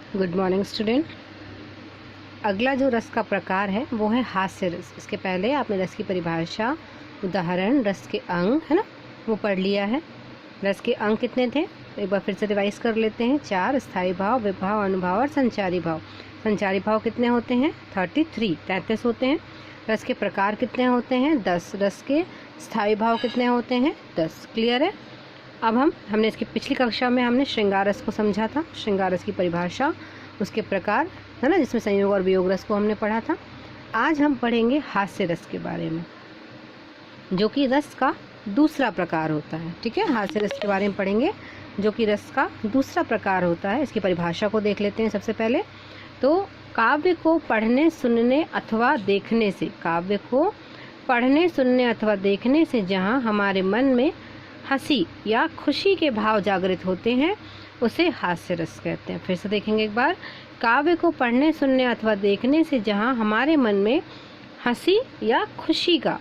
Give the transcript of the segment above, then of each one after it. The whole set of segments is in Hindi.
Good morning student. अगला जो रस का प्रकार है वो है हास्य रस। इसके पहले आपने रस की परिभाषा, उदाहरण, रस के अंग, है ना, वो पढ़ लिया है। रस के अंग कितने थे एक बार फिर से रिवाइज कर लेते हैं। 4 स्थायी भाव, विभाव, अनुभाव और संचारी भाव। संचारी भाव कितने होते हैं? 33 होते हैं। रस के प्रकार कितने होते हैं? 10। रस के स्थायी भाव कितने होते हैं? 10। क्लियर है। अब हमने इसकी पिछली कक्षा में हमने श्रृंगार रस को समझा था, श्रृंगार रस की परिभाषा, उसके प्रकार, है ना, जिसमें संयोग और वियोग रस को हमने पढ़ा था। आज हम पढ़ेंगे हास्य रस के बारे में, जो कि रस का दूसरा प्रकार होता है। ठीक है, हास्य रस के बारे में पढ़ेंगे जो कि रस का दूसरा प्रकार होता है। इसकी परिभाषा को देख लेते हैं सबसे पहले। तो काव्य को पढ़ने, सुनने अथवा देखने से, काव्य को पढ़ने, सुनने अथवा देखने से जहाँ हमारे मन में हंसी या खुशी के भाव जागृत होते हैं उसे हास्य रस कहते हैं। फिर से देखेंगे एक बार। काव्य को पढ़ने, सुनने अथवा देखने से जहाँ हमारे मन में हंसी या खुशी का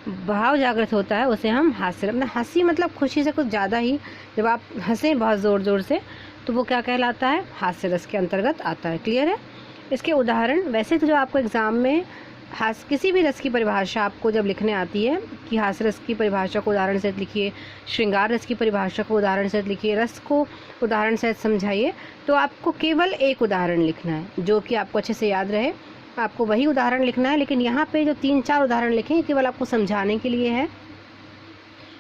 भाव जागृत होता है उसे हम हास्य रस, हंसी मतलब खुशी से कुछ ज़्यादा ही, जब आप हंसें बहुत ज़ोर ज़ोर से तो वो क्या कहलाता है? हास्य रस के अंतर्गत आता है। क्लियर है। इसके उदाहरण, वैसे तो जो आपको एग्ज़ाम में किसी भी रस की परिभाषा आपको जब लिखने आती है कि हास्य रस की परिभाषा को उदाहरण सहित लिखिए, श्रृंगार रस की परिभाषा को उदाहरण सहित लिखिए, रस को उदाहरण सहित समझाइए, तो आपको केवल एक उदाहरण लिखना है जो कि आपको अच्छे से याद रहे। आपको वही उदाहरण लिखना है। लेकिन यहाँ पे जो 3-4 उदाहरण लिखें केवल आपको समझाने के लिए है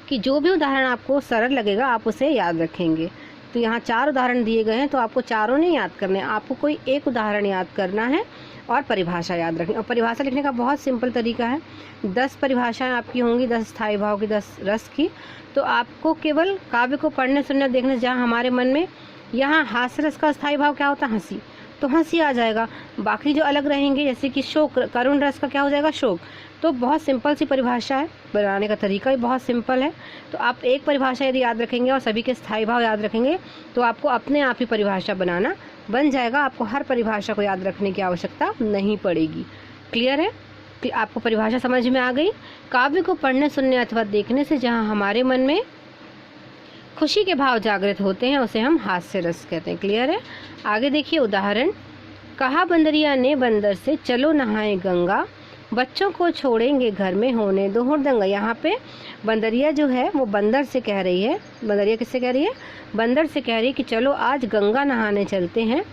कि जो भी उदाहरण आपको सरल लगेगा आप उसे याद रखेंगे। तो यहाँ 4 उदाहरण दिए गए हैं, तो आपको चारों नहीं याद करने, आपको कोई एक उदाहरण याद करना है और परिभाषा याद रखनी। और परिभाषा लिखने का बहुत सिंपल तरीका है। 10 परिभाषाएं आपकी होंगी, 10 स्थायी भाव की, 10 रस की। तो आपको केवल काव्य को पढ़ने, सुनने, देखने, जहाँ हमारे मन में, यहाँ हास्य रस का स्थायी भाव क्या होता है? हंसी, तो हंसी आ जाएगा। बाकी जो अलग रहेंगे, जैसे कि शोक, करुण रस का क्या हो जाएगा? शोक। तो बहुत सिंपल सी परिभाषा है, बनाने का तरीका भी बहुत सिंपल है। तो आप एक परिभाषा यदि याद रखेंगे और सभी के स्थायी भाव याद रखेंगे तो आपको अपने आप ही परिभाषा बनाना बन जाएगा। आपको हर परिभाषा को याद रखने की आवश्यकता नहीं पड़ेगी। क्लियर है कि आपको परिभाषा समझ में आ गई? काव्य को पढ़ने, सुनने अथवा देखने से जहाँ हमारे मन में खुशी के भाव जागृत होते हैं उसे हम हास्य रस कहते हैं। क्लियर है। आगे देखिए उदाहरण। कहा बंदरिया ने बंदर से, चलो नहाए गंगा, बच्चों को छोड़ेंगे घर में, होने दो हुड़दंगा। यहाँ पे बंदरिया जो है वो बंदर से कह रही है। बंदरिया किससे कह रही है? बंदर से कह रही है कि चलो आज गंगा नहाने चलते हैं।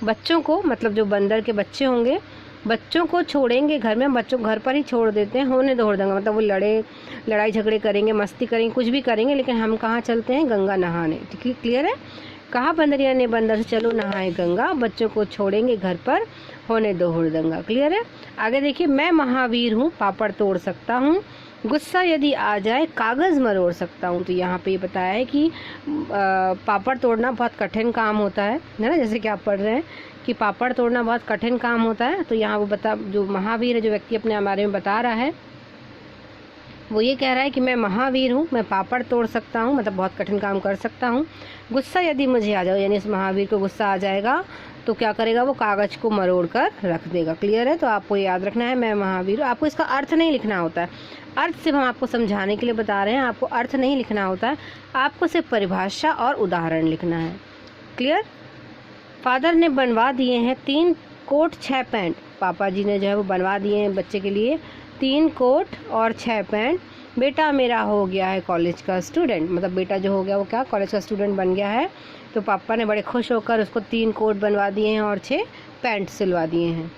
बच्चों को, मतलब जो बंदर के बच्चे होंगे, बच्चों को छोड़ेंगे घर में, बच्चों को घर पर ही छोड़ देते हैं, होने दो हुड़दंगा, मतलब वो लड़ाई झगड़े करेंगे, मस्ती करेंगे, कुछ भी करेंगे, लेकिन हम कहाँ चलते हैं? गंगा नहाने। ठीक है, क्लियर है। कहा बंदरिया ने बंदर से, चलो नहाए गंगा, बच्चों को छोड़ेंगे घर पर, होने दो हुड़दंगा। क्लियर है। आगे देखिए। मैं महावीर हूँ, पापड़ तोड़ सकता हूँ, गुस्सा यदि आ जाए कागज़ मरोड़ सकता हूँ। तो यहाँ पे ये बताया है कि पापड़ तोड़ना बहुत कठिन काम होता है ना, जैसे कि आप पढ़ रहे हैं कि पापड़ तोड़ना बहुत कठिन काम होता है। तो यहाँ वो जो महावीर है, जो व्यक्ति अपने बारे में बता रहा है, वो ये कह रहा है कि मैं महावीर हूँ, मैं पापड़ तोड़ सकता हूँ, मतलब बहुत कठिन काम कर सकता हूँ। गुस्सा यदि मुझे आ जाए, यानी इस महावीर को गुस्सा आ जाएगा तो क्या करेगा? वो कागज़ को मरोड़ कर रख देगा। क्लियर है। तो आपको याद रखना है मैं महावीर हूँ। आपको इसका अर्थ नहीं लिखना होता है, अर्थ सिर्फ हम आपको समझाने के लिए बता रहे हैं, आपको अर्थ नहीं लिखना होता है, आपको सिर्फ परिभाषा और उदाहरण लिखना है। क्लियर। फादर ने बनवा दिए हैं 3 कोट 6 पैंट। पापा जी ने जो है वो बनवा दिए हैं बच्चे के लिए 3 कोट और 6 पैंट। बेटा मेरा हो गया है कॉलेज का स्टूडेंट, मतलब बेटा जो हो गया वो क्या? कॉलेज का स्टूडेंट बन गया है। तो पापा ने बड़े खुश होकर उसको 3 कोट बनवा दिए हैं और 6 पैंट सिलवा दिए हैं।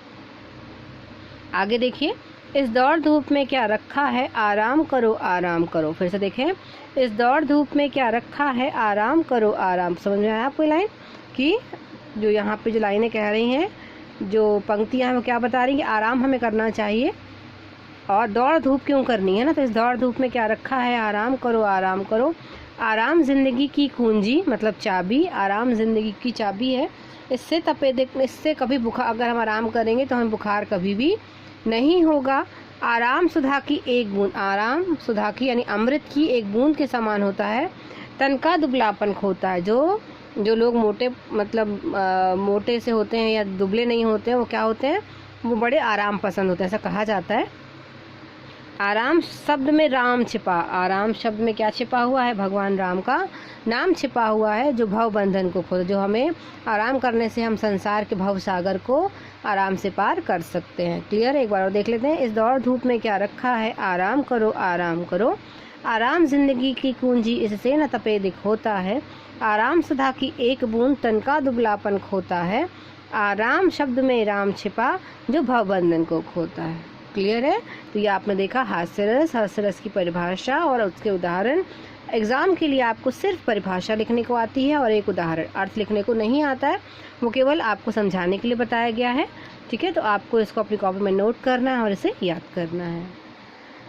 आगे देखिए। इस दौड़ धूप में क्या रखा है? आराम करो, आराम करो। फिर से देखें। इस दौड़ धूप में क्या रखा है? आराम करो, आराम। समझ में आया आपको लाइन? कि जो यहाँ पे जो लाइनें कह रही हैं, जो पंक्तियाँ हैं, वो क्या बता रही हैं? आराम हमें करना चाहिए और दौड़ धूप क्यों करनी है ना। तो इस दौड़ धूप में क्या रखा है? आराम करो, आराम करो। आराम जिंदगी की कुंजी, मतलब चाबी, आराम जिंदगी की चाबी है। इससे तपेदिक, इससे कभी बुखार, अगर हम आराम करेंगे तो हमें बुखार कभी भी नहीं होगा। आराम सुधा की एक बूंद, आराम सुधा की यानी अमृत की एक बूंद के समान होता है। तन का दुबलापन खोता है। जो लोग मोटे, मतलब मोटे से होते हैं या दुबले नहीं होते हैं, वो क्या होते हैं? वो बड़े आराम पसंद होते हैं, ऐसा कहा जाता है। आराम शब्द में राम छिपा, आराम शब्द में क्या छिपा हुआ है? भगवान राम का नाम छिपा हुआ है, जो भव बंधन को खोल, जो हमें आराम करने से हम संसार के भव सागर को आराम से पार कर सकते हैं। क्लियर? एक बार और देख लेते हैं। इस दौड़ धूप में क्या रखा है? आराम करो, आराम करो, आराम जिंदगी की कुंजी, इससे न तपे दिख होता है, आराम सुधा की एक बूंद तन का दुबलापन खोता है, आराम शब्द में राम छिपा, जो भव बंधन को खोता है। क्लियर है? तो ये आपने देखा हास्य रस की परिभाषा और उसके उदाहरण। एग्ज़ाम के लिए आपको सिर्फ परिभाषा लिखने को आती है और एक उदाहरण, अर्थ लिखने को नहीं आता है, वो केवल आपको समझाने के लिए बताया गया है। ठीक है, तो आपको इसको अपनी कॉपी में नोट करना है और इसे याद करना है।